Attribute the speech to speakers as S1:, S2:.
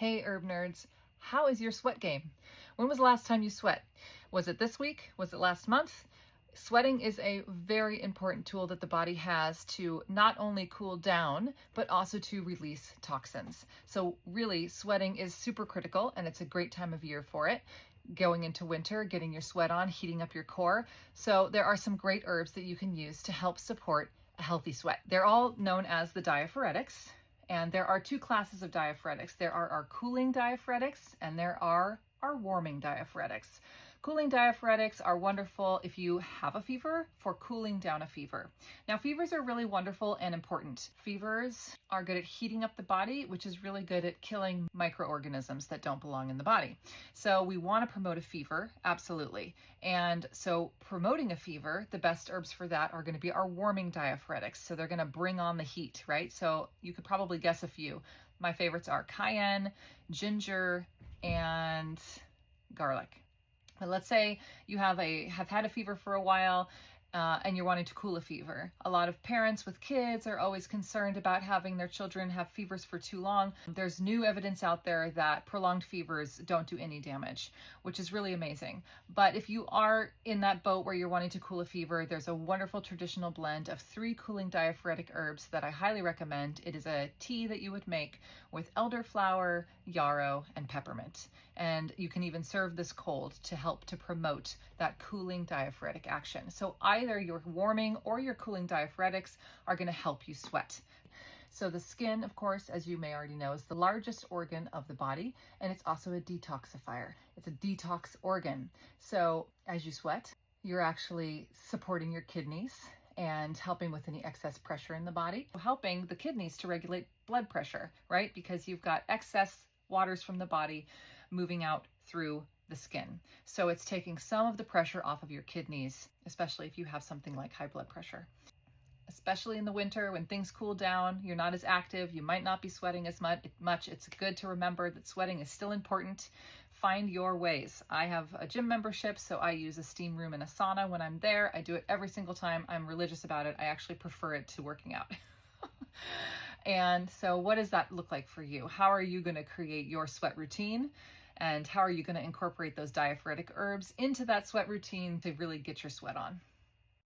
S1: Hey herb nerds, how is your sweat game? When was the last time you sweat? Was it this week? Was it last month? Sweating is a very important tool that the body has to not only cool down, but also to release toxins. So really, sweating is super critical and it's a great time of year for it. Going into winter, getting your sweat on, heating up your core. So there are some great herbs that you can use to help support a healthy sweat. They're all known as the diaphoretics. And there are two classes of diaphoretics. There are our cooling diaphoretics and there are our warming diaphoretics. Cooling diaphoretics are wonderful if you have a fever, for cooling down a fever. Now, fevers are really wonderful and important. Fevers are good at heating up the body, which is really good at killing microorganisms that don't belong in the body. So we want to promote a fever, absolutely. And so promoting a fever, the best herbs for that are going to be our warming diaphoretics. So they're going to bring on the heat, right? So you could probably guess a few. My favorites are cayenne, ginger, and garlic. But let's say you have had a fever for a while and you're wanting to cool a fever. A lot of parents with kids are always concerned about having their children have fevers for too long. There's new evidence out there that prolonged fevers don't do any damage, which is really amazing. But if you are in that boat where you're wanting to cool a fever, there's a wonderful traditional blend of 3 cooling diaphoretic herbs that I highly recommend. It is a tea that you would make with elderflower, yarrow, and peppermint. And you can even serve this cold to help to promote that cooling diaphoretic action. So either your warming or your cooling diaphoretics are going to help you sweat. So the skin, of course, as you may already know, is the largest organ of the body, and it's also a detoxifier. It's a detox organ. So as you sweat, you're actually supporting your kidneys and helping with any excess pressure in the body, helping the kidneys to regulate blood pressure, right? Because you've got excess waters from the body moving out through the skin. So it's taking some of the pressure off of your kidneys, especially if you have something like high blood pressure. Especially in the winter when things cool down, you're not as active, you might not be sweating as much. It's good to remember that sweating is still important. Find your ways. I have a gym membership, so I use a steam room and a sauna when I'm there. I do it every single time. I'm religious about it. I actually prefer it to working out. And so what does that look like for you? How are you going to create your sweat routine? And how are you going to incorporate those diaphoretic herbs into that sweat routine to really get your sweat on?